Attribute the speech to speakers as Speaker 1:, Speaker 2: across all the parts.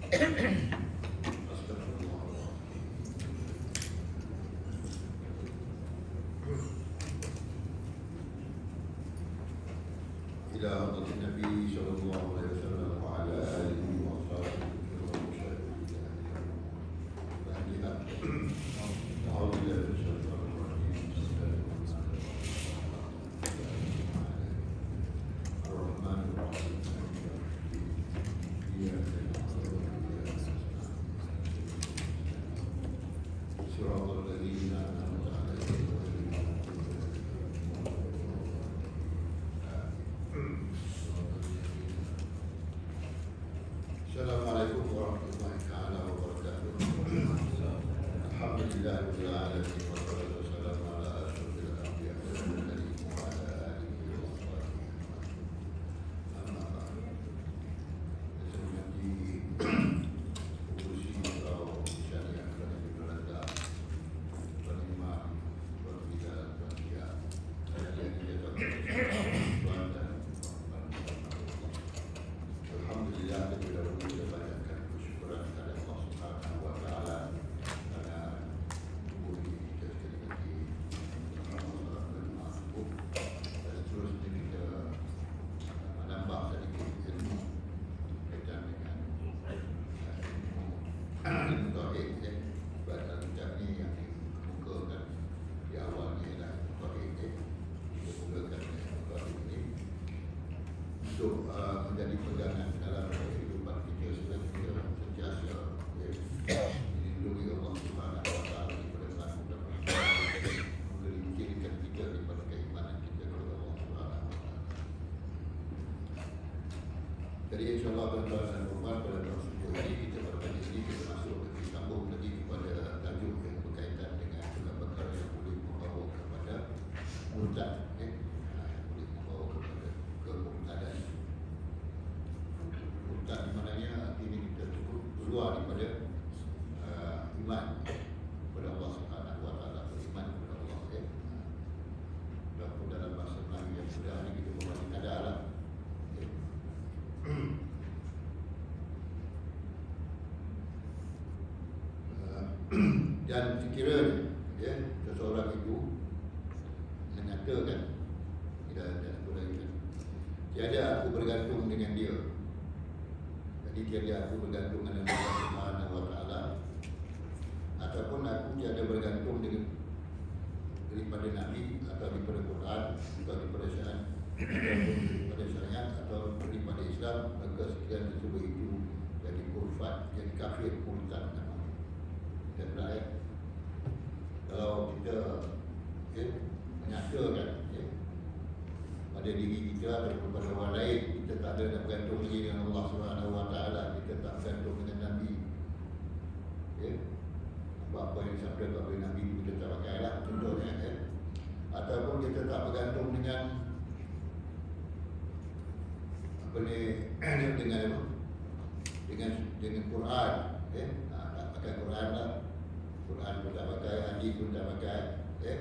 Speaker 1: إلى حضرة النبي صلى الله عليه وسلم وعلى آله وصحبه ومن أعوذ بالله من الشيطان الرجيم بسم الله الرحمن الرحيم إياك نعبد وإياك نستعين صراط الذين أنعمت عليهم غير المغضوب Assalamualaikum warahmatullahi taala wabarakatuh. Alhamdulillah rabbil alamin wa salatu wassalamu ala asyrofil anbiya wal mursalin wa ala alihi wa sahbihi. Amma ba'du. Sesuatu urusi atau syariah yang berada penerima perbedaan manusia yang dijadikan Alhamdulillah kita dahulu banyak bersyukuran kepada Allah Subhanahu wa taala karena beri kita sekali lagi Ramadan dan masuk dan terus kita menambah sedikit ilmu berkaitan dengan ilmu tauhid pada kitab ini yang dikemukakan di awalnya adalah tauhid kita mulakan dengan tauhid ini untuk menjadi pegangan dalam kehidupan kita sebagai sentiasa dilindungi Allah Subhanahu wa taala daripada takut dan menggelincirkan kita daripada keimanan kita kepada Allah Subhanahu wa taala. Jadi insya-Allah tuan-tuan dan puan pada tahun ini kita berkali ini kita masuk lebih sambung lagi kepada tajuk yang berkaitan dengan perkara yang boleh membawa kepada murtad, yang boleh membawa kepada kemurtadan. Murtad di mananya ini kita cukup keluar daripada iman kepada Allah Subhanahu wa taala, beriman kepada Allah ya. Walaupun dalam bahasa Melayu yang sudah ini kita membaca ada alam. Ya. Dan sekiranya ya seseorang itu menyatakan tidak ada kurangnya, tiada aku bergantung dengan dia. Jadi tiada aku bergantung dengan Allah Subhanahu wa taala, ataupun aku tiada bergantung dengan daripada Nabi atau daripada Quran atau daripada syariat daripada syariat atau daripada Islam, maka sekiranya tersebut itu jadi kufar, jadi kafir, murtad namanya. Dan berayat kalau kita menyatakan pada diri kita atau kepada orang lain, kita tak ada nak bergantung lagi dengan Allah Subhanahu wa taala, kita tak bergantung dengan Nabi. Ya. Apa yang disabdakan oleh Nabi kita tak pakailah contohnya ya. Ataupun kita tak bergantung dengan apa ni dengan apa? Dengan Quran ya. Tak pakai Quran lah. Quran pun tak pakai, hadis pun tak pakai ya.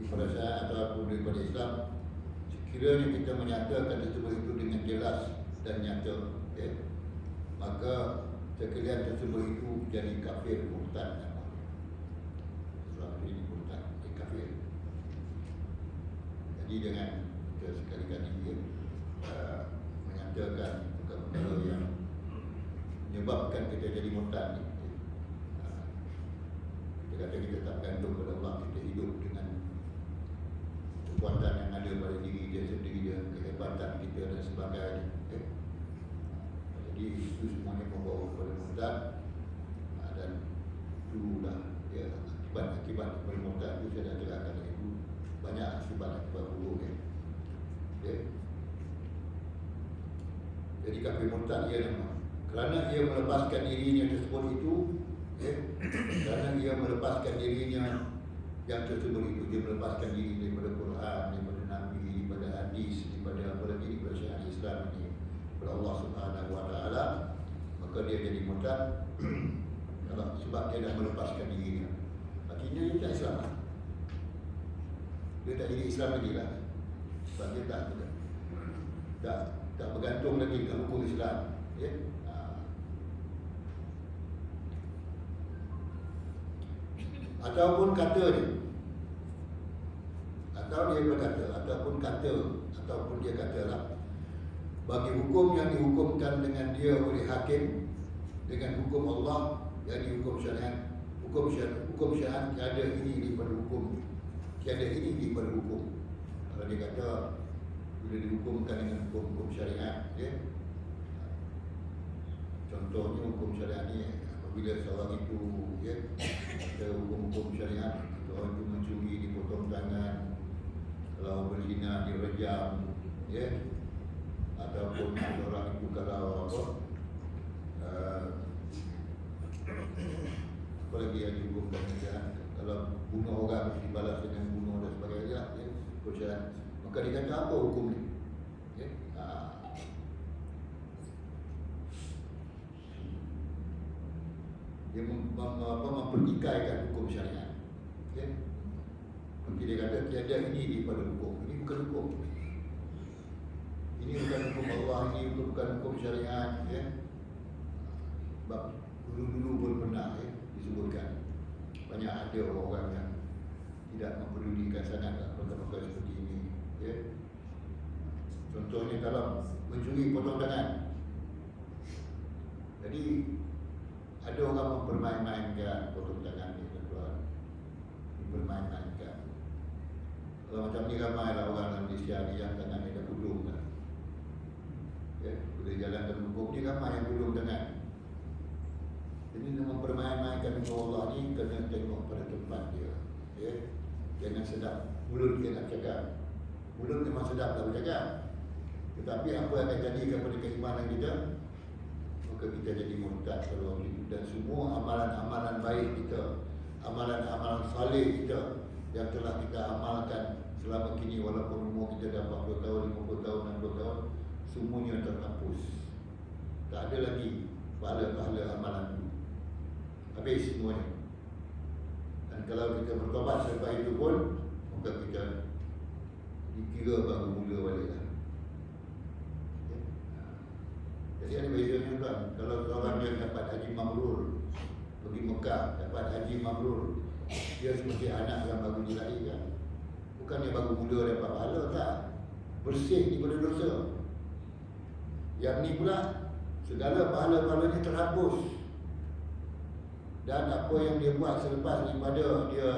Speaker 1: Daripada saya ataupun daripada Islam, sekiranya kita menyatakan tersebut itu dengan jelas dan nyata ya, maka sekalian tersebut itu jadi kafir, murtad namanya. Sesuatu ini murtad, kafir. Jadi dengan kita sekali-kali menyatakan perkara yang menyebabkan kita jadi murtad ni. Kita kata kita tak gantung kepada Allah, kita hidup dengan kekuatan yang ada pada diri dia sendiri, kehebatan kita dan sebagainya. Okay. Jadi itu semuanya membawa kepada murtad dan itulah ya, akibat kepada murtad itu saya dah jelaskan itu banyak akibat buruk ya. Okay. Jadi kafir murtad ia nama kerana ia melepaskan dirinya tersebut itu ya, kerana ia melepaskan dirinya yang tersebut itu, dia melepaskan diri daripada Quran, daripada Nabi, daripada hadis, daripada apa lagi, daripada syariat Islam ini, kepada Allah Subhanahu wa taala, maka dia jadi murtad. Sebab dia dah melepaskan dirinya. Artinya dia tak Islam. Dia tak jadi Islam lagi lah. Sebab dia tak bergantung lagi dengan hukum Islam. Ya. Ataupun kata dia, atau dia berkata, ataupun dia katalah, bagi hukum yang dihukumkan dengan dia oleh hakim dengan hukum Allah, yang dihukum syariat, hukum syariat tiada ini daripada hukum, tiada ini daripada hukum. Kalau dia kata bila dihukumkan dengan hukum syariat, ya. Contohnya hukum syariat ni apabila seorang itu, ya, ada hukum syariat, seorang itu mencuri dipotong tangan, kalau berzina direjam, ya. Ataupun orang itu kalau apa lagi yang dihukumkan syariat, kalau bunuh orang mesti balas dengan bunuh dan sebagainya, ya, hukum syariat. Maka dia kata apa hukum ni? Ya. Dia mempertikaikan hukum syariat. Ya. Nanti dia kata tiada ini daripada hukum. Ini bukan hukum. Ini bukan hukum Allah, ini bukan hukum syariat, ya. Sebab dulu-dulu pun pernah, ya, disebutkan banyak ada orang yang tidak mempedulikan sangat perkara-perkara seperti ini, ya. Contohnya kalau mencuri potong tangan. Jadi ada orang mempermain-mainkan potong tangan ni, tuan-tuan. Mempermain-mainkan. Kalau macam ni ramailah orang dalam Malaysia ni yang tangannya dah gulung kan. Ya, boleh jalankan hukum ni ramai yang gulung tangan. Jadi mempermain-mainkan hukum Allah ni kena tengok pada tempat dia. Ya. Jangan sedap mulut dia nak cakap. Mulut memang sedap tak bercakap. Tetapi apa yang akan jadi kepada keimanan kita? Maka kita jadi murtad kalau begitu. Dan semua amalan-amalan baik kita, amalan-amalan saleh kita yang telah kita amalkan selama kini, walaupun umur kita dah 40 tahun, 50 tahun, 60 tahun, semuanya terhapus. Tak ada lagi pahala-pahala amalan itu. Habis semuanya. Dan kalau kita bertobat selepas itu pun, maka kita dikira baru mula balik lah. Jadi ada bezanya tuan. Kalau seorang dia dapat haji mabrur, pergi Mekah dapat haji mabrur, dia seperti anak yang baru dilahirkan. Bukan dia baru mula dapat pahala, tak. Bersih daripada dosa. Yang ni pula segala pahala-pahalanya terhapus. Dan apa yang dia buat selepas daripada dia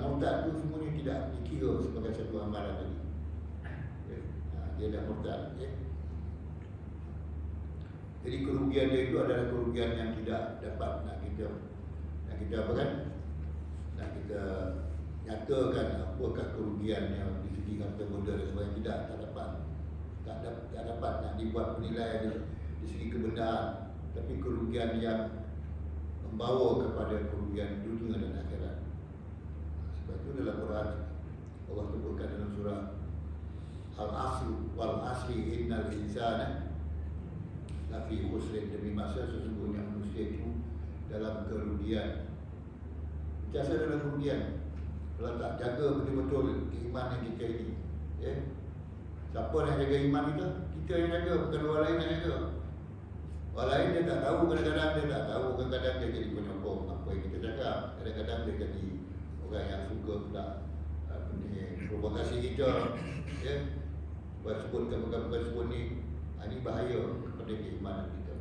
Speaker 1: murtad tu semuanya tidak dikira sebagai satu amalan lagi. Dia dah murtad, ya. Jadi kerugian dia itu adalah kerugian yang tidak dapat nak kita apa kan? Nak kita nyatakan apakah kerugiannya di segi harta benda dan sebagainya. Tak dapat. Tak dapat nak dibuat penilaian di segi kebenaran. Tapi kerugian yang membawa kepada kerugian dunia dan akhirat. Sebab itu dalam Quran Allah sebutkan dalam surah Al-Asr wal asri innal insana lafi khusrin, demi masa sesungguhnya manusia itu dalam kerugian. Jasa dalam kerugian kalau tak jaga betul-betul keimanan kita ini, ya. Siapa yang jaga iman kita? Kita yang jaga, bukan orang lain yang jaga. Orang lain dia tak tahu, kadang-kadang dia tak tahu, kadang-kadang dia jadi penyokong apa yang kita cakap, kadang-kadang dia jadi orang yang suka pula provokasi kita, ya. Buat sebutkan perkara-perkara sebut ni, ini bahaya kepada keimanan kita.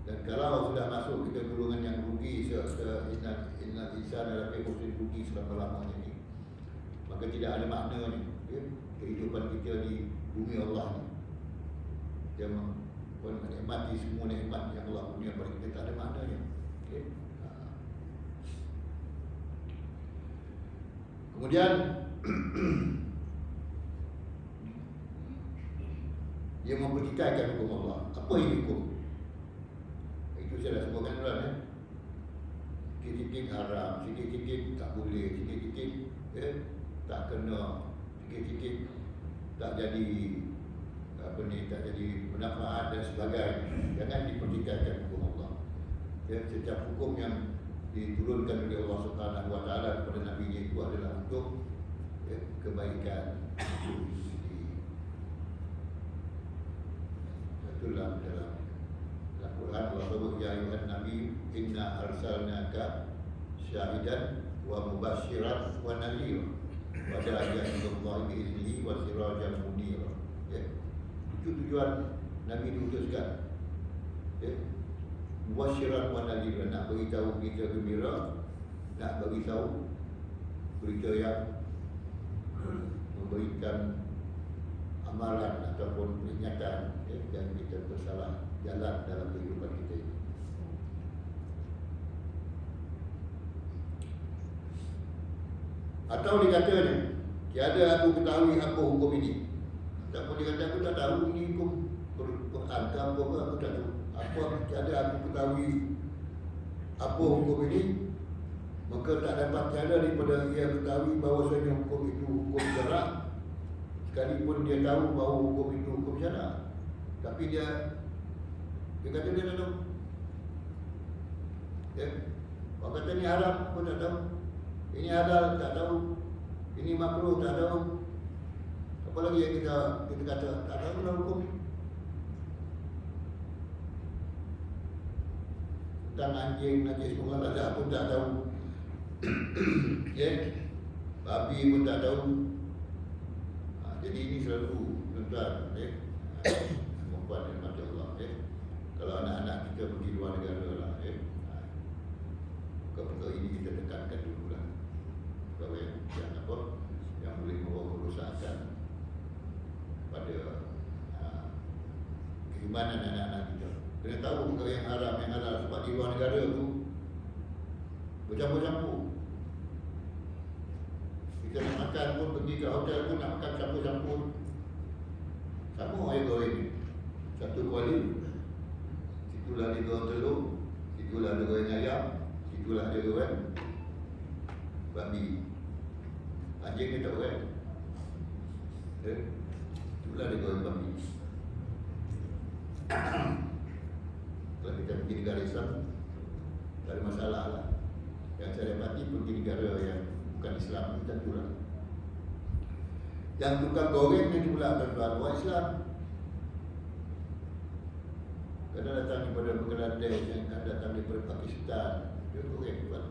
Speaker 1: Dan kalau sudah masuk kita golongan yang rugi, innal insana lafi khusrin, rugi selama-lamanya ni, maka tidak ada maknanya, ya, kehidupan kita di bumi Allah ni. Dia menikmati semua nikmat yang Allah punya pada kita, tak ada maknanya, okay? Kemudian dia mempertikaikan hukum Allah. Apa ini hukum? Itu saya dah sebutkan dulu, ya. Sikit-sikit haram, sikit-sikit tak boleh, sikit-sikit, ya, tak kena, sikit-sikit tak jadi tak jadi manfaat dan sebagainya. Jangan dipertikaikan hukum Allah. Ya, setiap hukum yang diturunkan oleh Allah Subhanahu Wa Taala kepada Nabi-Nya itu adalah untuk, ya, kebaikan itu sendiri. betul dalam Al-Quran, wa qul ya ayyuhan nabi inna arsalnaka syahidan wa mubasysyiran wa nadhira wa da'iyan ila Allah bi iznihi wa sirajan munira. Ya. Itu tujuan Nabi diutuskan. Ya. Mubasysyiran wa nadhira, nak beritahu berita gembira, nak beritahu berita yang memberikan amalan ataupun peringatan, yang kita bersalah jalan dalam kehidupan kita ini. Atau dikatanya, tiada aku ketahui apa hukum ini. Ataupun dia kata, aku tak tahu ini hukum Quran ke apa, aku tak tahu. Apa tiada aku ketahui apa hukum ini, maka tak dapat tiada daripada ia ketahui bahawasanya hukum itu hukum syarak, sekalipun dia tahu bahawa hukum itu hukum syarak. Tapi dia kata dia tak tahu. Ya. Orang kata ni haram pun tak tahu, ini halal tak tahu, ini makruh tak tahu. Apa lagi yang kita kata tak tahu lah hukum tentang anjing, najis semua tak pun tak tahu. Ya, babi pun tak tahu. Jadi ini selalu tuan-tuan, perempuan yang mati Allah. Kalau anak-anak kita pergi luar negara lah, perkara ini kita tekankan dulu lah. Perkara yang apa, yang boleh membawa kerosakan pada keimanan anak-anak kita. Kena tahu perkara yang haram, yang halal. Sebab di luar negara tu bercampur-campur. Kita nak makan pun, pergi ke hotel pun nak makan campur-campur. Sama air goreng ni, satu kuali, situlah dia goreng telur, situlah dia goreng ayam, situlah dia goreng babi. Anjing dia tak goreng, situlah dia goreng babi. Kalau kita pergi negara Islam, tak ada masalah lah. Yang saya dapati pergi negara yang bukan Islam, kita kurang. Yang tukang goreng ni pula tuan-tuan orang Islam. Kadang datang daripada Bangladesh, yang datang daripada Pakistan, dia goreng tuan.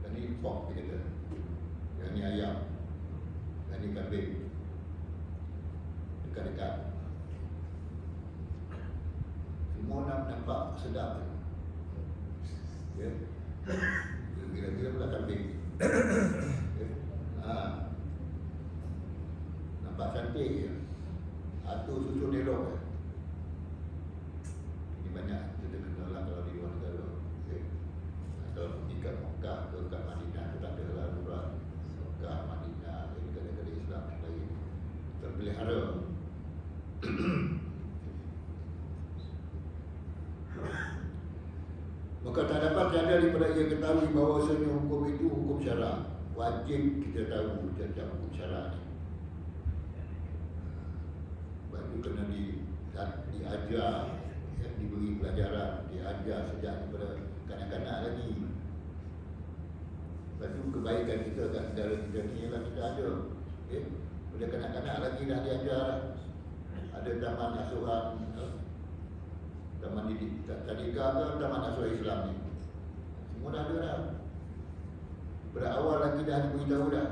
Speaker 1: Yang ni pork dia kata, yang ni ayam, yang ni kambing, dekat-dekat. Semua nampak sedap. Ya. Bila-bila pula kambing. Nampak cantik je. Atur susun elok. Ini banyak kita kenal lah kalau di luar negara. Kalau pergi kat Mekah ke kat Madinah, tu tak ada lah luar. Mekah, Madinah, negara-negara Islam lain terpelihara. Maka tak dapat tiada daripada ia ketahui bahawasanya hukum itu hukum syarak. Wajib kita tahu tentang hukum syarak ni. Sebab itu kena diajar, diberi pelajaran, diajar sejak daripada kanak-kanak lagi. Sebab itu kebaikan kita kat negara kita ni ialah kita ada. Pada kanak-kanak lagi dah diajar. Ada taman asuhan, taman didik tadika ke taman asuhan Islam ni, semua dah ada dah. Berawal lagi dah diberitahu dah.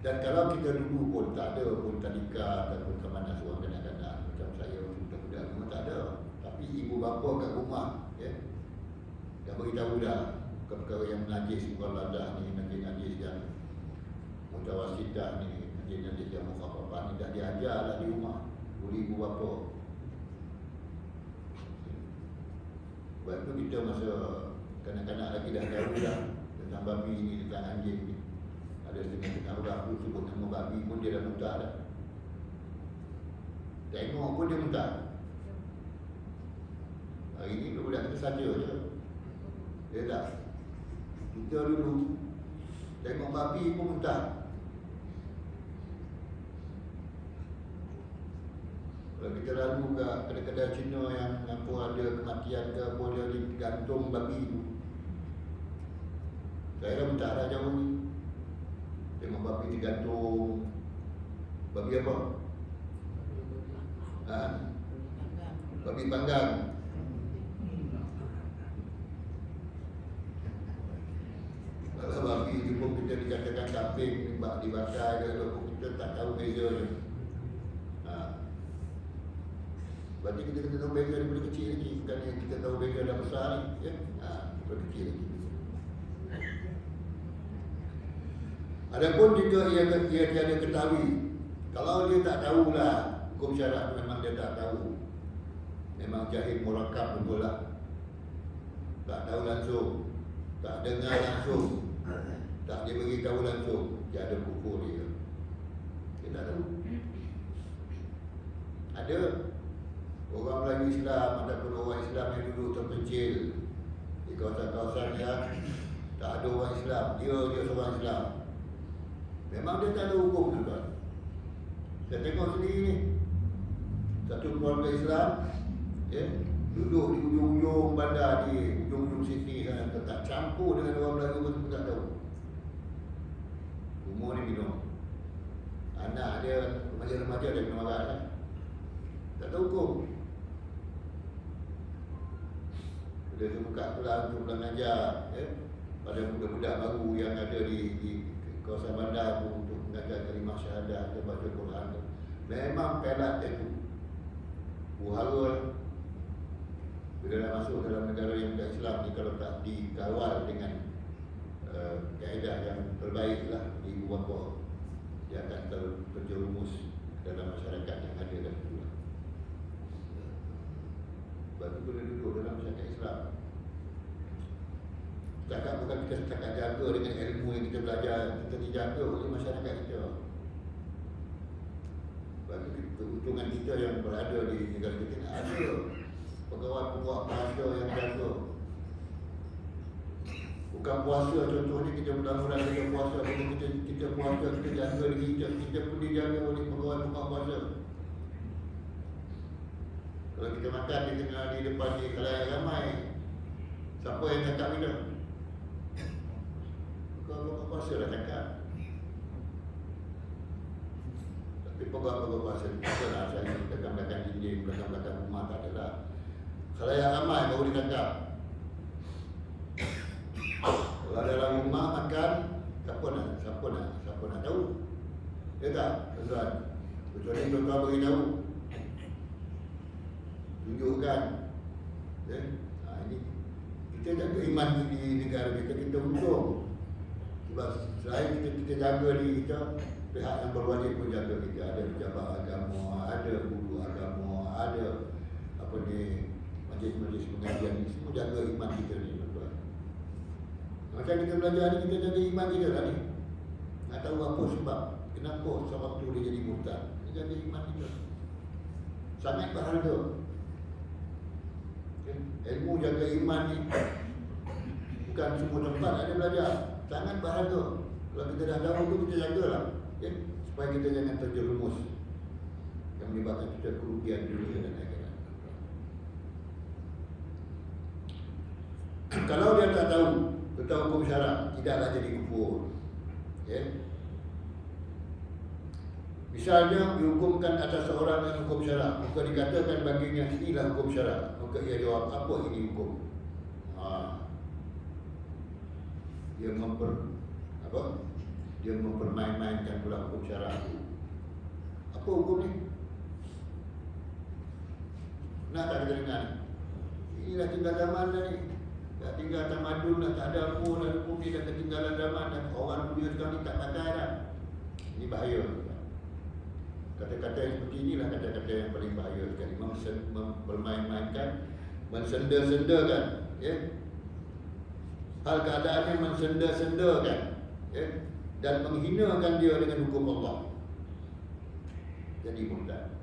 Speaker 1: Dan kalau kita dulu pun tak ada pun tadika ataupun taman asuhan kanak-kanak, macam saya budak-budak memang tak ada. Tapi ibu bapa kat rumah dah beritahu dah perkara yang najis, bukan ladah ni, najis-najis yang mutawasidah ni, najis-najis yang mukhafafah ni dah diajar dah di rumah oleh ibu bapa. Sebab itu kita masa kanak-kanak lagi dah tahu dah tentang babi ni, tentang anjing ni. Ada setengah-setengah orang tu sebut nama babi pun dia dah muntah dah. Tengok pun dia muntah. Hari ni budak kita saja je. Dia tak. Kita dulu tengok babi pun muntah. Kalau kita lalu ke kedai-kedai Cina yang apa ada kematian ke apa, dia digantung babi tu, saya dah muntah dah jauh ni. Tengok babi digantung, Babi apa? Ha? Babi panggang. Kalau babi itu pun kita dikatakan kambing dibakar ke, kita tak tahu beza dia. Berarti kita kena tahu beza daripada kecil lagi. Bukan yang kita tahu beza dah besar ni, ya? Daripada kecil lagi. Adapun jika ia tiada ketahui, kalau dia tak tahulah hukum syarak, memang dia tak tahu, memang jahil murakab betul lah, tak tahu langsung, tak dengar langsung, tak dia beritahu langsung, dia ada kufur dia. Dia tak tahu. Ada orang Melayu Islam ataupun orang Islam yang duduk terpencil di kawasan-kawasan yang tak ada orang Islam, dia seorang Islam. Memang dia tak ada hukum juga. Saya tengok sendiri ni, satu keluarga Islam, duduk di ujung-ujung bandar, di ujung-ujung Sydney sana, tak campur dengan orang Melayu pun tak tahu. Umur ni minum. Anak dia, remaja-remaja dia kena marah kan? Tak tahu hukum. Dia buka kelas untuk mengajar pada budak-budak baru yang ada di kawasan bandar untuk mengajar kalimah syahadah dan baca Quran. Memang pelat itu. Buhara bila dah masuk dalam negara yang bukan Islam ni, kalau tak dikawal dengan kaedah yang terbaik lah di bawah, dia akan terjerumus dalam masyarakat yang ada dan itu lah. Sebab itu boleh duduk dalam masyarakat Islam. Cakap bukan kita cakap jaga dengan ilmu yang kita belajar, kita dijaga oleh masyarakat kita. Bagi keuntungan kita yang berada di negara kita, ada pegawai-pegawai bahasa yang jaga. Bukan puasa, contohnya kita mudah-mudahan kita puasa, kita puasa, kita jaga diri kita pun dijaga oleh pegawai-pegawai bahasa. Kalau kita makan di tengah di depan di khalayak ramai, siapa yang cakap kita? Pegawai puasa dah cakap. Tapi pegawai puasa kita lah, saya belakang-belakang dinding, belakang-belakang rumah tak ada lah. Khalayak ramai baru dia cakap. Kalau dalam rumah makan, siapa nak tahu? Ya tak, tuan-tuan? Kecuali tuan-tuan beritahu, tunjukkan. Ini kita jaga iman di negara kita untung. Sebab selain kita jaga diri kita, pihak yang berwajib pun jaga kita. Ada pejabat agama, ada guru agama, ada majlis-majlis pengajian ni, semua jaga iman kita ni, tuan-tuan. Macam kita belajar ni, kita jaga iman kita lah ni. Nak tahu apa sebab, kenapa sewaktu dia jadi murtad. Kita jaga iman kita. Sangat berharga. Ilmu jaga iman ni bukan semua tempat ada belajar. Sangat berharga. Kalau kita dah tahu tu, kita jagalah, supaya kita jangan terjerumus yang menyebabkan kita kerugian dunia dan akhirat. Kalau dia tak tahu tentang hukum syarak, tidaklah jadi kufur. Misalnya dihukumkan atas seorang dengan hukum syarak, maka dikatakan baginya inilah hukum syarak, maka ia jawab, apa ini hukum? Dia mempermain-mainkan pula hukum syarak itu. Apa hukum ni? Nak tak kita dengar? Inilah tinggal zaman dah ni. Dah tinggal tamadun dah, tak ada apa dah, hukum ni dah ketinggalan zaman dah. Orang dunia sekarang ni tak pakai dah. Ini bahaya. Kata-kata yang seperti inilah kata-kata yang paling bahaya sekali. Bermain-mainkan, mensenda-sendakan, hal keadaannya mensenda-sendakan, dan menghinakan dia dengan hukum Allah. Jadi murtad.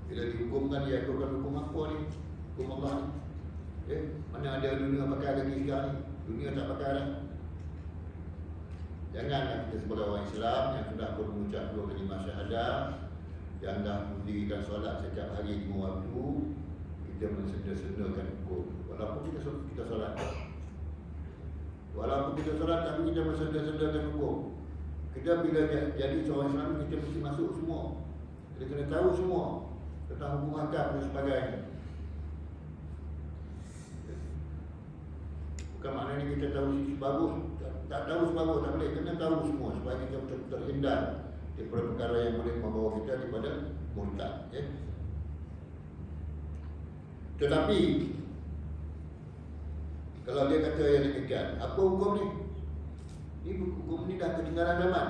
Speaker 1: Bila dihukumkan, dia akan hukum apa ni? Hukum Allah ni. Mana ada dunia pakai lagi sekarang ni? Dunia tak pakai dah. Janganlah kita sebagai orang Islam yang sudah pun mengucap dua kalimah syahadah, yang dah mendirikan solat setiap hari 5 waktu, kita mensenda-sendakan hukum. Walaupun kita solat, tapi kita mensenda-sendakan hukum. Kita bila jadi seorang Islam, kita mesti masuk semua. Kita kena tahu semua tentang hukum hakam dan sebagainya. Bukan maknanya kita tahu sisi bagus, tak tahu sebagus, tak boleh. Kena tahu semua supaya kita terhindar daripada perkara yang boleh membawa kita kepada murtad. Tetapi kalau dia kata yang demikian, apa hukum ni? Hukum ni dah ketinggalan zaman.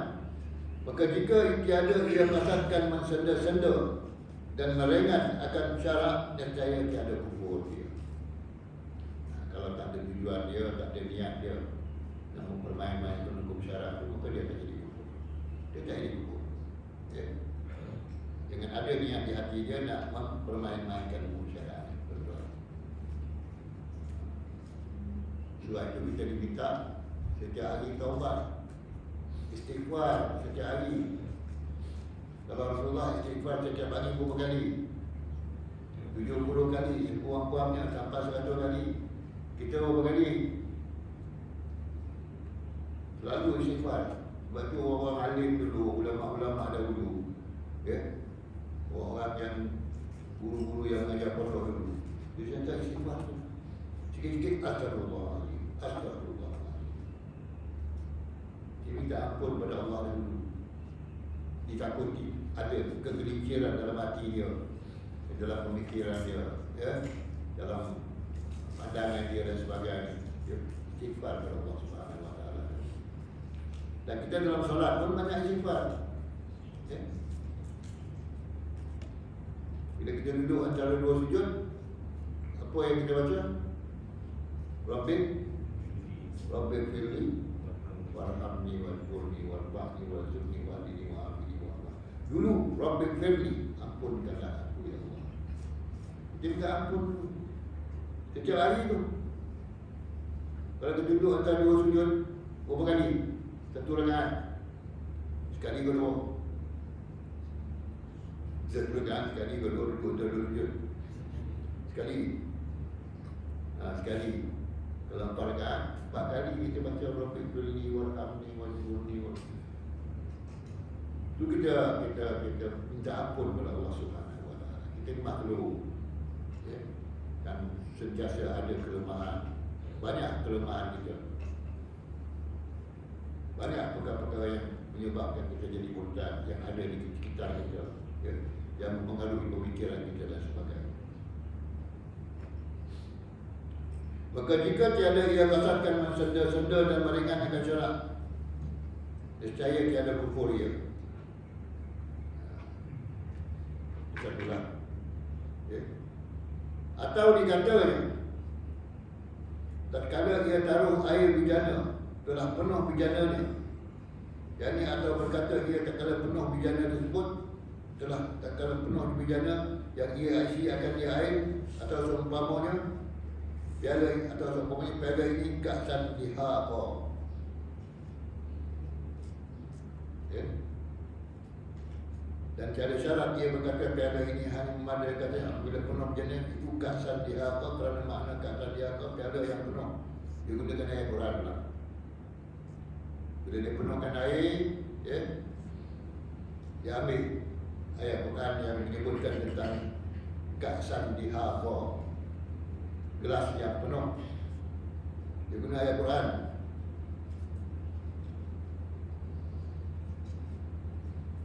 Speaker 1: Maka jika tiada ia pasatkan mensenda-senda dan merengah akan syarak, dan saya tiada kufur dia. Kalau tak ada tujuan dia, tak ada niat dia nak mempermain-main hukum syarak tu, maka dia tak jadi kufur. Dia tak jadi kufur. Dengan ada niat di hati dia nak mempermain-mainkan hukum syarak. Sebab itu kita diminta setiap hari taubat, istighfar setiap hari. Kalau Rasulullah istighfar setiap hari berapa kali? 70 kali, sekurang-kurangnya sampai 100 kali. Kita berapa kali? Selalu istighfar. Sebab itu orang alim dulu, ulama-ulama dahulu, orang yang guru-guru yang mengajar pondok dulu, dia sentak istighfar tu. Sikit-sikit astagfirullah, astagfirullah. Dia minta ampun pada Allah dulu. Ditakuti ada kegelinciran dalam hati dia, dalam pemikiran dia, dalam pandangan dia dan sebagainya. Dia istighfar kepada Allah Subhanahu Wa Taala. Dan kita dalam solat pun banyak istighfar. Bila kita duduk antara dua sujud, apa yang kita baca? Rabbi firli warhamni warhamni warhamni warhamni warhamni warhamni warhamni. Dulu Rabbi firli, ampunkanlah aku ya Allah. Dia minta ampun setiap hari tu. Kalau kita duduk antara dua sujud, berapa kali? Satu rakaat, sekali kedua. Satu rakaat, sekali kedua, dua sujud. Sekali. Sekali. Kalau 4 rakaat, 4 kali kita baca Rabbi firli warhamni warhamni warhamni. Itu kita minta ampun kepada Allah Subhanahu Wa Taala. Kita ni makhluk, dan sentiasa ada kelemahan. Banyak kelemahan kita. Banyak perkara-perkara yang menyebabkan kita jadi murtad, yang ada di sekitar kita, yang mempengaruhi pemikiran kita dan sebagainya. Maka jika tiada ia kasarkan senda-senda dan meringankan syarak, nescaya tiada kufur ia. Itulah. Atau dikatanya, tatkala ia taruh air bejana telah penuh bejananya, yakni atau berkata ia tatkala penuh bejana tersebut telah tatkala penuh bejana yang ia isi akan ia air, atau seumpamanya piala atau seumpamanya piala ini kasan dihaqa. Dan tiada syarat dia berkata piala ini hanya memandai katanya bila penuh bejana itu kasan dihaqa, kerana makna kasan dihaqa piala yang penuh. Dia gunakan ayat Quran lah. Bila dia penuhkan air, dia ambil ayat Quran yang menyebutkan tentang kasan dihaqa, gelas yang penuh. Dia guna ayat Quran.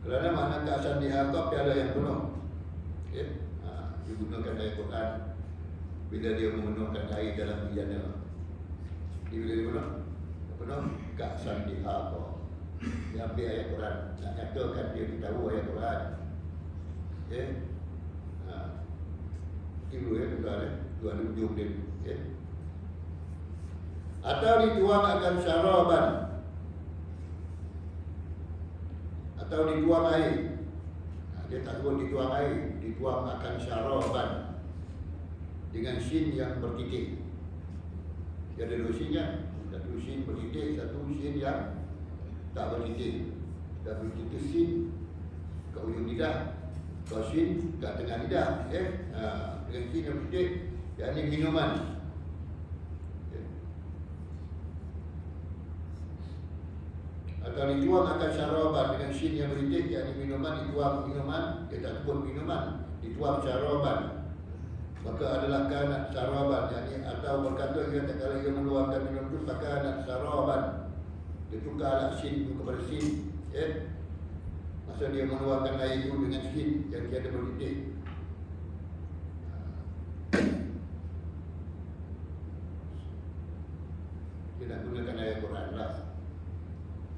Speaker 1: Kerana makna kasan dihaqa piala yang penuh. Dia gunakan ayat Quran bila dia memenuhkan air dalam bejana. Bila dia penuh kasan dihaqa, dia ambil ayat Quran, nak nyatakan dia tahu ayat Quran. Itu tuan ujung dia. Atau dituang akan syaraban, atau dituang air. Dia tak sebut dituang air, dituang akan syaraban dengan sin yang bertitik. Dia ada 2 sin kan? Satu sin bertitik, satu sin yang tak bertitik. Tak bertitik sin kat ujung lidah, kalau sin kat tengah lidah. Dengan sin yang bertitik, yakni minuman. Atau Kalau dituang akan syaraban dengan shin yang beritik, yakni minuman, dituang minuman, dia tak sebut minuman, dituang syaraban, maka adalah kanat syaraban, yakni atau berkata ia tak kala ia meluahkan minum itu kanat syaraban, dia tukarlah shin itu kepada sin, masa dia meluahkan air itu dengan shin yang tiada beritik. Dia nak gunakan ayat Quran lah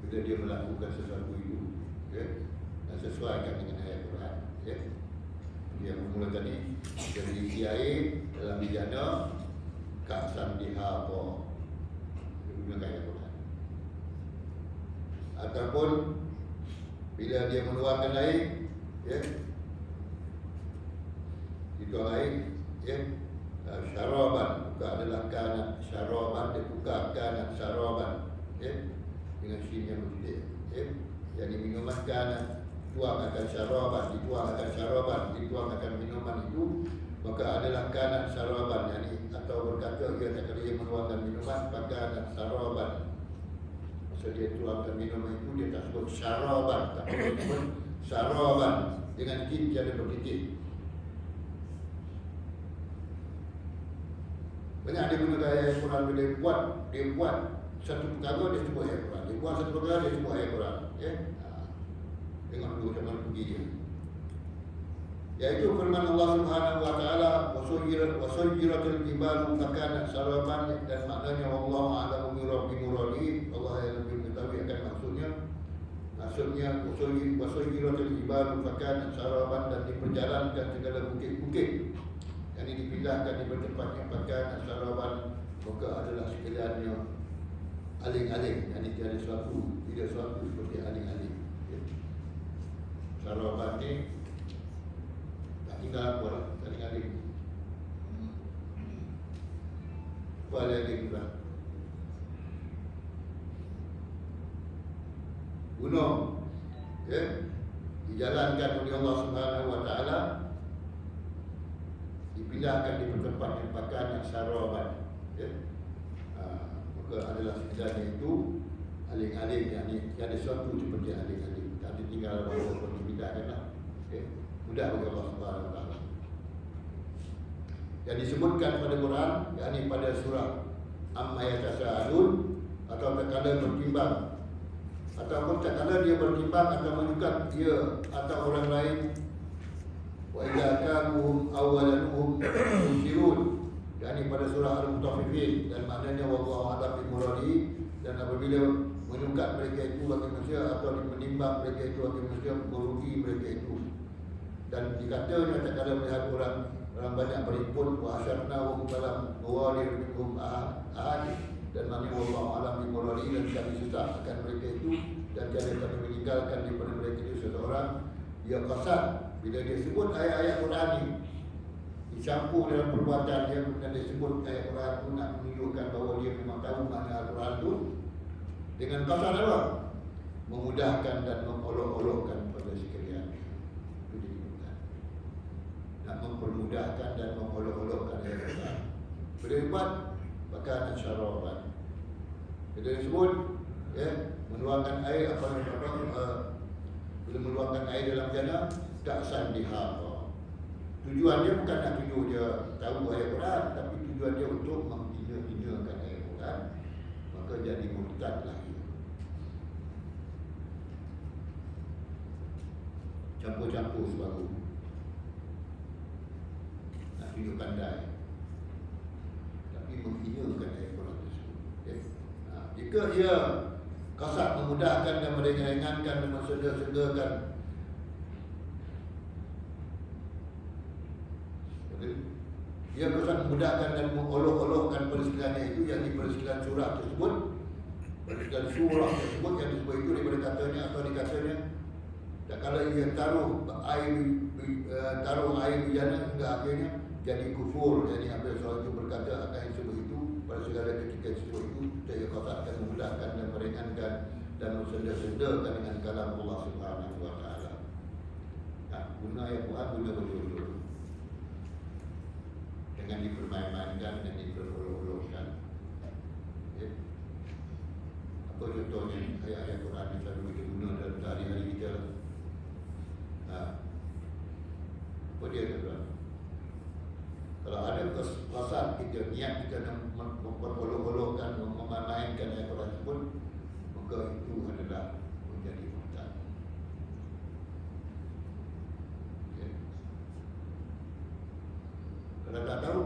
Speaker 1: bila dia melakukan sesuatu itu, dan sesuaikan dengan ayat Quran. Dia memulakan ni dia berisi air dalam bijana kaksan dihaba, dia gunakan ayat Quran. Ataupun bila dia mengeluarkan air, dituang air, syaraban, bukan adalah kanat syaraban, dia tukar kanat syaraban, dengan shin yang berbeza. Jadi minuman kanat, tuang akan syaraban, dituang akan syaraban, dituang akan minuman itu, maka adalah kanat syaraban, yani atau berkata ia tak kala ia menuangkan minuman, maka kanat syaraban. Masa dia tuangkan minuman itu, dia tak sebut syaraban, tapi dia sebut syaraban dengan jin tiada bertitik. Banyak dia gunakan ayat Quran bila dia buat satu perkara, dia sebut ayat Quran. Dia buat satu perkara, dia sebut ayat Quran. Tengok dulu macam mana pergi dia. Iaitu firman Allah Subhanahu wa taala, wasujiratul jibalu fakanat saraban, dan maknanya wallahu a'lamu bi rabbi muradi, Allah yang lebih mengetahui akan maksudnya. Maksudnya wasujiratul jibalu fakanat saraban, dan diperjalankan segala bukit-bukit, yang dipindahkan di tempatnya fakanat saraban, maka adalah sekaliannya aling-aling, yang tidak suatu seperti aling-aling. Saraban ni tak tinggal apa lah, aling-aling. Apa aling-aling pula? Gunung, dijalankan oleh Allah Subhanahu wa taala, dipindahkan di tempat yang fakanat saraban, maka adalah sebenarnya itu aling-aling, yang ada sesuatu seperti aling-aling, tak ada tinggal bahawa pun dipindahkan lah. Mudah bagi Allah Subhanahu wa taala. Yang disebutkan pada Quran, yakni pada surah Amma Yatasaalun, atau tak kala bertimbang, ataupun tak kala dia bertimbang akan menunjukkan dia atau orang lain. Wa idza kanuhum awaluhum yusirun, yakni pada surah Al-Mutaffifin, dan maknanya wallahu a'lam bi muradi, dan apabila menungkat mereka itu bagi manusia, atau menimbang mereka itu bagi manusia, merugi mereka itu. Dan dikatanya tak kala melihat orang banyak berhimpun, wa asyarnahum dalam ghawalir minhum ahad, dan maknanya wallahu a'lam bi muradi, dan kami sesatkan mereka itu, dan tiada kami meninggalkan daripada mereka itu seseorang. Dia kasar bila dia sebut ayat-ayat Quran ni, dicampur dalam perbuatan dia, kemudian dia sebut ayat Quran tu nak menunjukkan bahawa dia memang tahu makna Al-Quran tu, dengan kasar apa? Memudahkan dan mengolok-olokkan pada sekalian. Itu disebutkan. Nak mempermudahkan dan mengolok-olokkan ayat Quran. Bila dibuat, fakanat syaraban. Bila disebut, meluangkan air, bila meluangkan air dalam jana, kaksan dihaba. Tujuan dia bukan nak tunjuk dia tahu ayat Quran, tapi tujuan dia untuk menghina-hinakan ayat Quran, maka jadi murtad lagi. Campur-campur sebaru, nak tunjuk pandai, tapi menghinakan ayat Quran tersebut. Jika ia kasar memudahkan dan meringankan dan mensegerakan, dia kasar memudahkan dan mengolok-olokkan persekalian itu, yang di persekalian surah tersebut, persekalian surah tersebut yang disebut itu daripada katanya atau dikatanya, dan kalau ia taruh air bejana hingga akhirnya jadi kufur, jadi ambil soal itu berkata akan yang disebut itu pada segala ketika disebut itu, dia kasarkan, memudahkan dan meringankan dan mensenda-sendakan dengan kalam Allah Subhanahu wa taala. Guna ayat Quran, guna betul-betul, jangan dipermain-mainkan dan diperolok-olokkan. Apa contohnya ayat-ayat Quran yang niat kita memperolok-olokkan, memainkan ayat Quran tersebut, maka itu adalah menjadi murtad. Okay. Kalau tak tahu,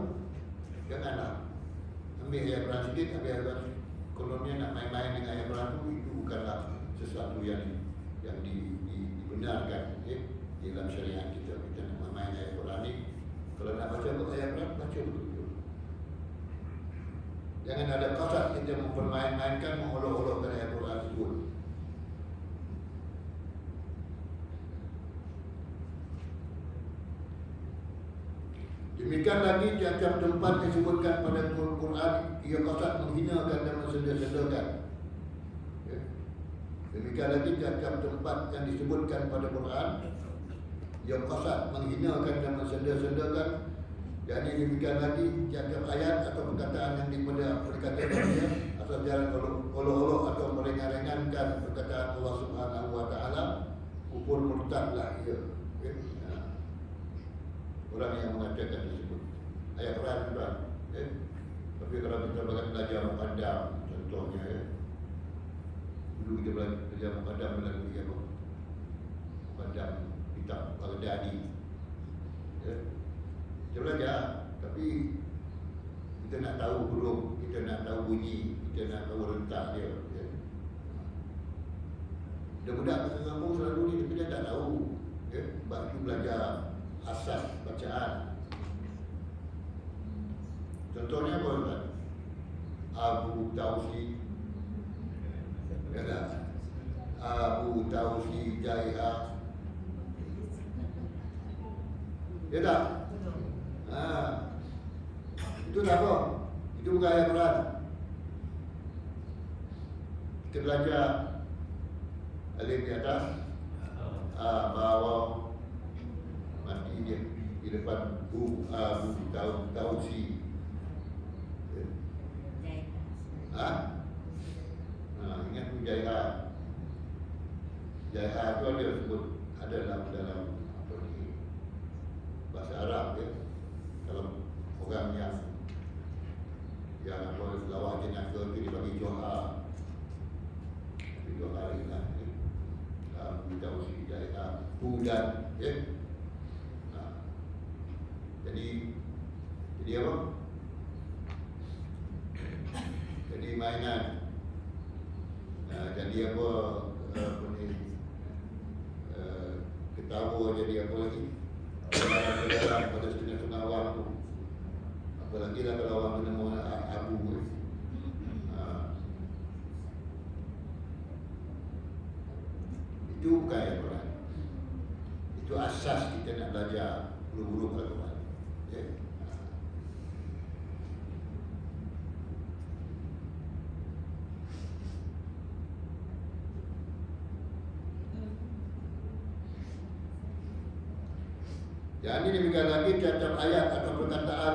Speaker 1: janganlah ambil ayat Quran sikit, ambil ayat Quran. Kononnya nak main-main dengan ayat Quran itu bukanlah sesuatu yang dibenarkan, okay? Dalam syariat kita nak main ayat Quran ni. Kalau nak baca ayat Quran, baca betul-betul. Jangan ada kasar kita mempermain-mainkan, mengolok-olokkan ayat Quran tersebut. Demikian lagi tiap-tiap tempat disebutkan pada Quran, ia kasar menghinakan dan mensenda-sendakan. Ya. Demikian lagi tiap-tiap tempat yang disebutkan pada Quran, yang kasar menghinakan dan mensenda-sendakan. Jadi demikian lagi tiap-tiap ayat atau perkataan yang dikatakan dia atau jalan olok-olok atau meringan-ringankan perkataan Allah Subhanahu Wa Taala, kufur murtadlah ia. Okay? Orang yang mengatakan tersebut ayat Quran juga. Okay? Tapi kalau kita belajar muqaddam contohnya, dulu kita belajar muqaddam melalui apa? Muqaddam kitab Baghdadi. Kita belajar, tapi kita nak tahu huruf, kita nak tahu bunyi, kita nak tahu rentak dia. Budak-budak kat kampung selalu ni, tapi dia tak tahu. Sebab itu belajar asas bacaan. Contohnya apa Ustaz? Abu Tausi, ya tak? Abu Tausi Jaiha, ya tak? Itu tak apa. Itu bukan ayat Quran. Kita belajar alif di atas, bawah, mati dia di depan Abu Tausi. Ingat tu Jaiha. Jaiha tu ada sebut, ada dalam apa ni, bahasa Arab ya. Kalau orang yang apa lawan jenazah tu dia bagi Johar. Johar ini lah. Abu Tausi Jaiha Budan ya. Jadi apa? Jadi mainan. Jadi apa ni? Ketawa jadi apa lagi? Dalam pada setengah awam tu. Apalagi lah kalau orang menemu Abu itu bukan ayat Quran. Itu asas kita nak belajar huruf-huruf Al-Quran. Okay? Jadi demikian lagi tiap-tiap ayat atau perkataan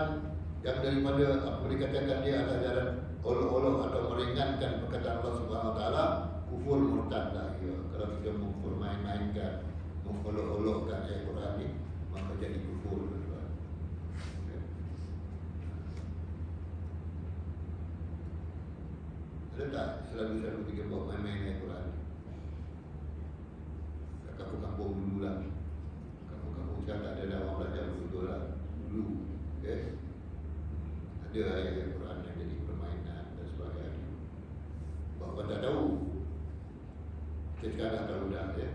Speaker 1: yang daripada apa dikatakan dia adalah jalan olok-olok atau meringankan perkataan Allah Subhanahu Wa Taala, kufur murtadlah ia. Kalau kita mempermain-mainkan, mengolok-olokkan ayat Quran ini, maka jadi kufur. Ada tak selalu kita buat main-main ayat Quran? Kat kampung-kampung dulu lah. Kampung-kampung sekarang tak ada dah orang belajar betul lah. Dulu, ada ayat Quran yang jadi permainan dan sebagainya. Bapak tak tahu. Kita sekarang tahu dah ya.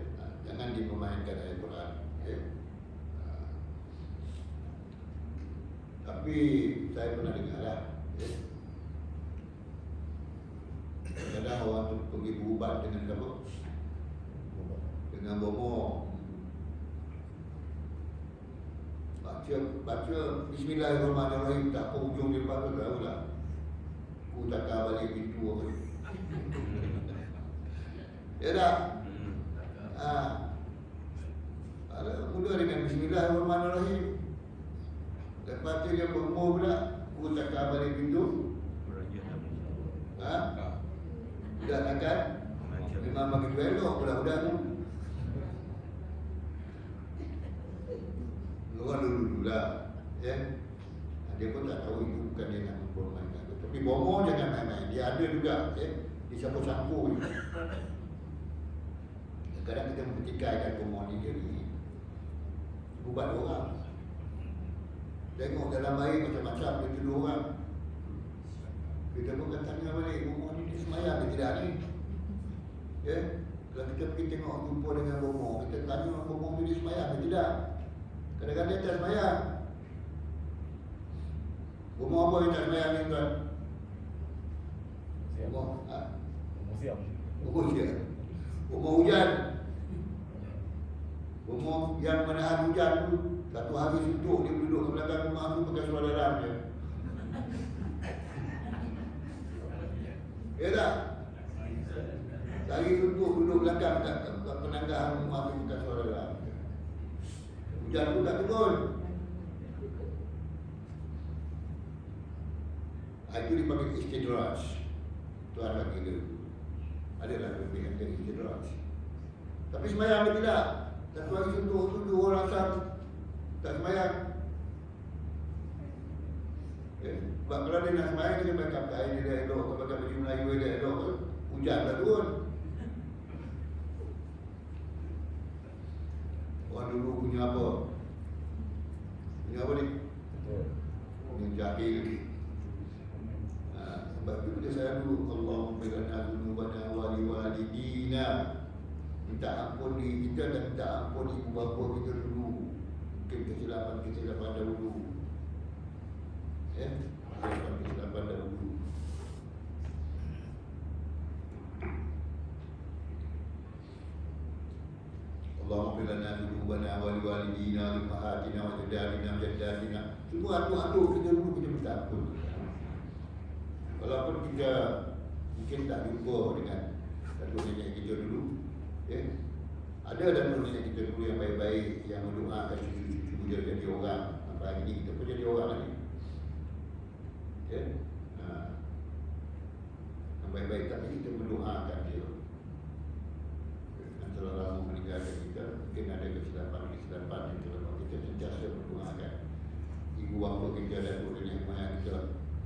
Speaker 1: Jangan dipermainkan ayat Quran. Tapi saya pernah dengar lah. Kadang orang tu pergi berubat dengan apa? Dengan bomo. Baca Bismillahirrahmanirrahim, tak apa hujung dia lepas tu tahu lah. Aku takkan balik pintu apa. Ya tak? Mula dengan Bismillahirrahmanirrahim. Lepas tu dia berumur pula, aku takkan balik pintu. Budak takkan memang bagi elok budak-budak tu. Orang dulu lah, ya. Dia pun tak tahu itu bukan dia nak bomo jangan main-main. Dia ada juga, dicampur-campur. Kadang kita mempertikaikan bomo ni jadi ubat orang. Tengok dalam air macam-macam dia tuduh orang. Kita pun akan tanya balik, bomo ni dia semayang ke tidak ni? Kalau kita pergi tengok jumpa dengan bomo, kita tanya bomo ni dia semayang ke tidak? Kadang-kadang dia tak semayang. Bomo apa yang tak semayang ni tuan? Bomo
Speaker 2: siap.
Speaker 1: Bomo hujan. Bomo yang menahan hujan tu, satu hari suntuk dia duduk ke belakang rumah tu pakai seluar dalam je. Ya tak? Hari suntuk duduk belakang kat penanggahan rumah tu pakai seluar dalam. Hujan tu tak turun. Itu dipanggil istidraj. Tuan bagi dia. Adalah kelebihan dia istidraj. Tapi semayang dia tidak. Satu hari suntuk tu dua orang asal tak semayang. Sebab kalau dia nak semayang, dia pakai kain dia dah elok, pakai baju Melayu dia elok, hujan dah turun. Orang dulu punya apa? Punya apa ni? Punya jahil. Sebab itu dia selalu Allahumma lana dzunubana wa liwalidina. Minta ampun diri kita dan minta ampun ibu bapa kita dulu. Mungkin kesilapan dahulu. Kesilapan dahulu. Allahumma lana dzunubana wa liwalidina wa limahatina wa jadadina wa jaddatina. Semua adu-adu kita dulu kita minta ampun. Walaupun kita mungkin tak jumpa dengan datuk nenek kita dulu, ada datuk nenek kita dulu yang baik-baik, yang mendoakan cucu-cucu dia jadi orang. Sampai ini kita pun jadi orang ni. Yang baik-baik, tapi kita mendoakan dia. Antara lama meninggalkan kita, mungkin ada kesilapan yang terlalu. Kita sentiasa mendoakan ibu bapa kita dan datuk nenek moyang kita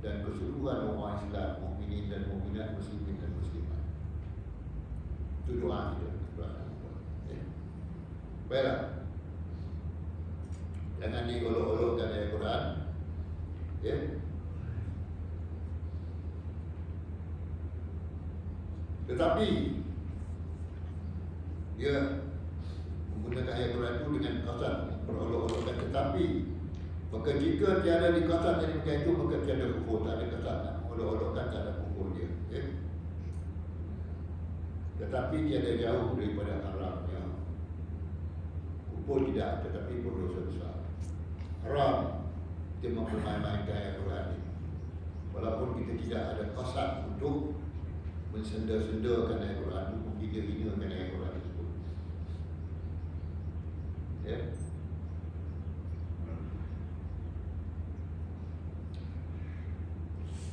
Speaker 1: dan keseluruhan orang Islam, mukminin dan mukminat, muslimin dan muslimat. Itu doa kita. Baiklah. Jangan diolok-olokkan ayat Quran. Tetapi dia menggunakan ayat Quran itu dengan kasar, berolok-olokkan. Tetapi maka jika tiada di kasar yang dipakai itu, maka tiada kufur. Tak ada kasar nak olok-olokkan, tak ada kufur dia. Tetapi tiada jauh daripada haramnya. Kufur tidak, tetapi berdosa besar. Haram kita mempermain-mainkan ayat Quran ini. Walaupun kita tidak ada kasar untuk mensenda-sendakan ayat Quran itu, menghina-hinakan ayat Quran tersebut.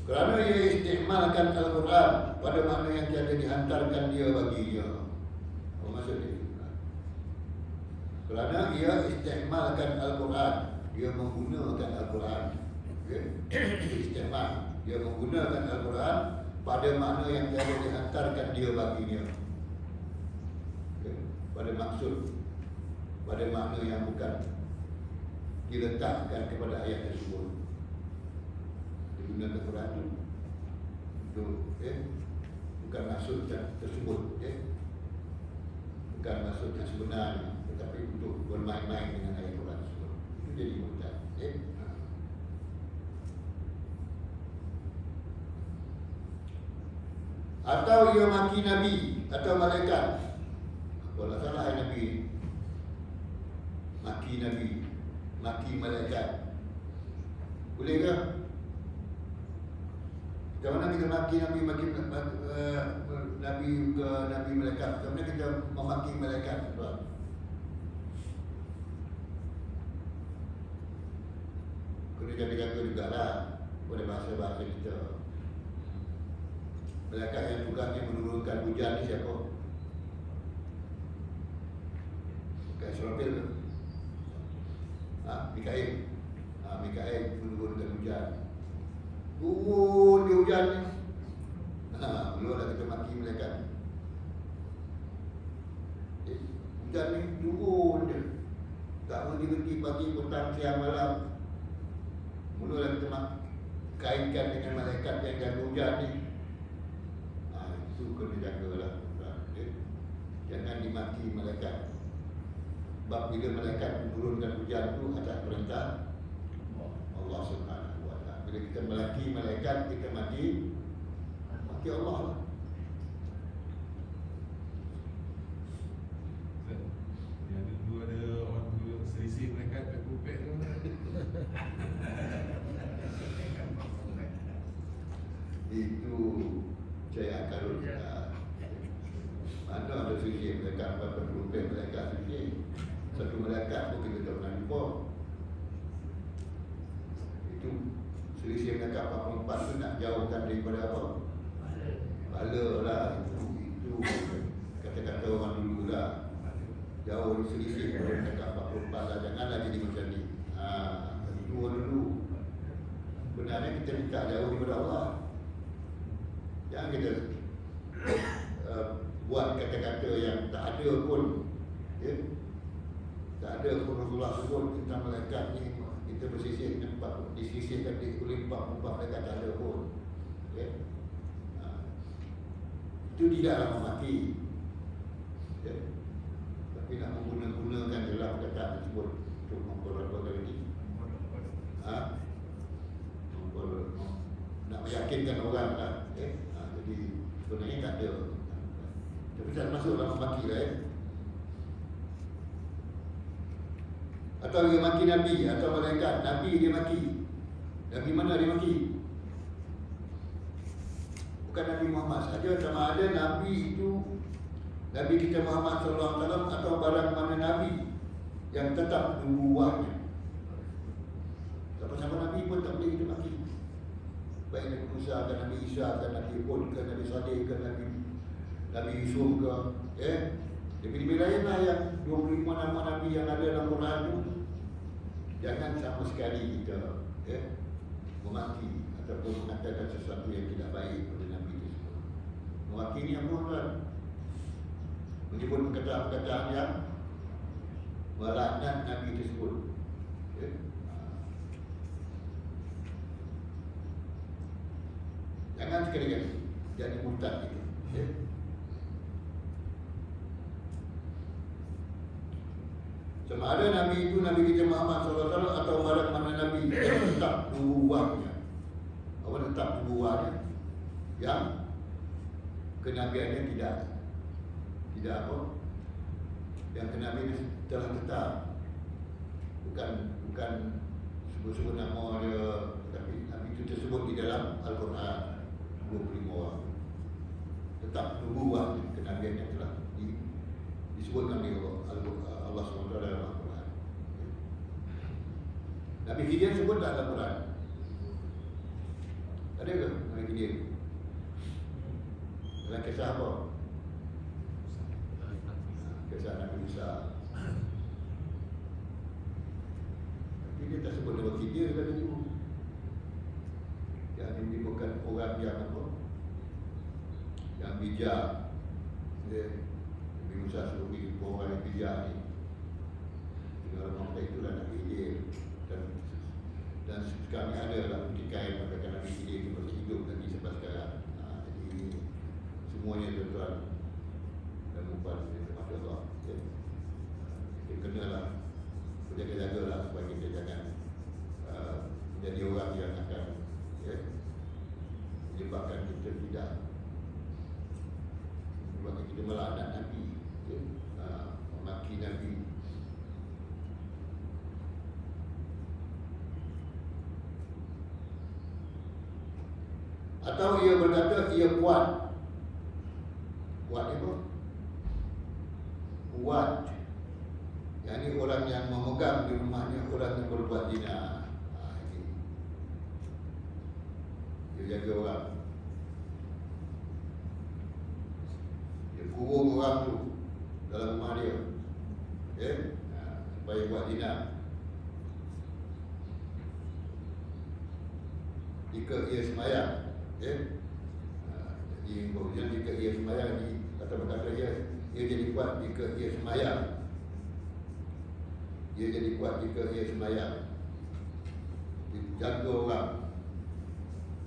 Speaker 1: Kerana ia istimalkan Al-Quran pada makna yang tiada dihantarkan dia baginya. Apa maksud dia? Kerana ia istimalkan Al-Quran, dia menggunakan Al-Quran. Istimal, dia menggunakan Al-Quran pada makna yang tiada dihantarkan dia baginya. Pada maksud, pada makna yang bukan diletakkan kepada ayat tersebut. Gunakan Quran itu bukan maksud tersebut, bukan maksud yang sebenarnya, tetapi untuk bermain-main dengan ayat Quran tersebut. Itu jadi murtad. Atau ia maki Nabi atau malaikat. Kalau salah ayat Nabi, maki Nabi, maki malaikat, boleh ke? Macam mana kita maki Nabi, Nabi ke Nabi malaikat? Macam mana kita memaki malaikat? Kena jaga-jaga jugalah pada bahasa-bahasa kita. Malaikat yang tugasnya menurunkan hujan ni siapa? Bukan Israfil ke? Mikail. Mikail menurunkan hujan. Turun dia hujan ni. Belum dah kita maki malaikat. Hujan ni turun je, tak berhenti pagi, petang, siang, malam. Mulalah kita kaitkan dengan malaikat yang jaga hujan ni. Itu kena jagalah. Jangan dimaki malaikat. Sebab bila malaikat menurunkan hujan tu atas perintah Allah Subhanahu wa ta'ala. Bila kita melaki malaikat, kita maki Allah lah.
Speaker 2: Ada orang dulu selisih malaikat kat kupek tu.
Speaker 1: Itu saya akan mana ada selisih malaikat berapa kupek malaikat selisih. Satu malaikat pun kita tak pernah jumpa. Itu selisih malaikat 44 tu nak jauhkan daripada apa? Bala lah. Itu kata-kata orang dulu lah. Jauh selisih dari malaikat 44 lah. Janganlah jadi macam ni. Dua dulu. Sebenarnya kita minta jauh daripada Allah. Jangan kita buat kata-kata yang tak ada pun, ya? Tak ada pun Rasulullah sebut tentang malaikat ni. Kita bersisih dengan disisihkan oleh 44 malaikat, tak ada pun, ya? Itu tidaklah memaki, ya? Tapi nak menggunakan dalam perkataan tersebut untuk memperoleh ini, nak meyakinkan orang lah, ya? Jadi sebenarnya tak ada. Tapi tak masuk dalam maki lah, ya? Atau dia maki Nabi atau malaikat. Nabi dia maki. Nabi mana dia maki? Bukan Nabi Muhammad saja, sama ada Nabi itu Nabi kita Muhammad SAW atau barang mana Nabi yang tetap nubuahnya. Sama-sama Nabi pun tak boleh kita maki. Baik Nabi Musa ke Nabi Isa ke Nabi Hud ke Nabi Saleh ke Nabi Yusuf ke, ya? Lebih-lebih lain lah yang 25 nama Nabi yang ada dalam Quran itu. Jangan sama sekali kita, ya, memaki ataupun mengatakan sesuatu yang tidak baik pada Nabi tersebut. Memaki ni apa tuan? Menyebut perkataan-perkataan yang melaknat Nabi tersebut, ya? Jangan sekali-kali jadi murtad itu, ya? Sama ada Nabi itu Nabi kita Muhammad SAW atau barang mana Nabi yang tetap nubuahnya. Awak tetap nubuahnya, yang kenabiannya tidak apa, yang kenabiannya telah tetap. Bukan sebut-sebut nama dia, tapi Nabi itu tersebut di dalam Al-Quran 25 orang. Tetap nubuahnya, kenabiannya telah disebutkan di Allah SWT dalam Al-Quran. Nabi Khidir sebut tak dalam Al-Quran? Ada ke Nabi Khidir? Dalam kisah apa? Kisah Nabi Musa. Tapi dia tak sebut Nabi Khidir kali itu. Yang ini bukan orang yang apa, yang bijak, ya. Nabi Musa suruh pergi orang yang bijak ni. Dalam masa itulah Nabi Khidir. Dan sekarang ada dalam petikai mengatakan Nabi Khidir itu masih hidup lagi sampai sekarang. Jadi semuanya tuan-tuan dan puan termasuk Allah, ya. Kita kenalah berjaga-jagalah supaya kita jangan menjadi orang yang akan, ya, menyebabkan kita tidak, menyebabkan kita melaknat Nabi, ya, memaki Nabi. Atau ia berkata ia kuat. Kuat apa? Kuat. Yang ini orang yang memegang di rumahnya orang yang berbuat zina. Ini dia jaga orang. Dia kurung orang tu dalam rumah dia, ya, supaya buat zina. Jika ia sembahyang, Jadi kemudian jika ia sembahyang ni kata-kata ia jadi kuat jika ia sembahyang. Ia jadi kuat jika ia sembahyang. Dijaga orang,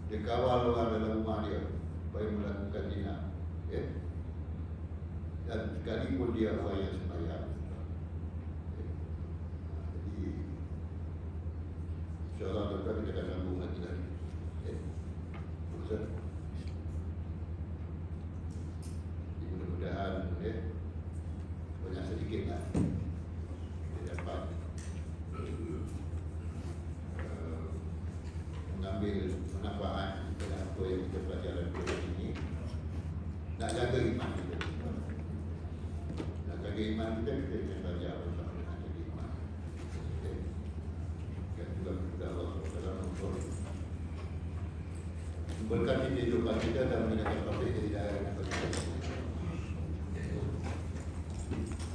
Speaker 1: dikawal orang dalam rumah dia supaya melakukan zina. Dan sekalipun dia orang yang sembahyang. Jadi insyaAllah tuan-tuan kita akan sambung lagi. Ustaz, mudah-mudahan banyak sedikit lah kita dapat mengambil manfaat daripada apa yang kita pelajari pada ini. Nak jaga iman kita, nak jaga iman kita kena belajar bersama dengan jaga iman. Dan juga kepada Allah SWT untuk berkati kehidupan kita dan menjaga topik hidayah.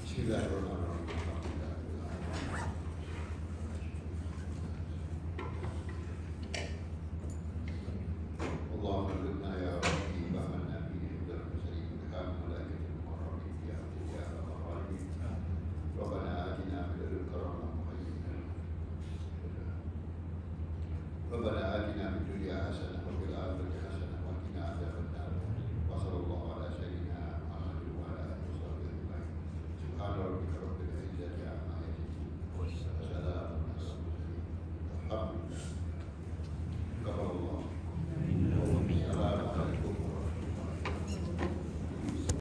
Speaker 1: Bismillahirrahmanirrahim.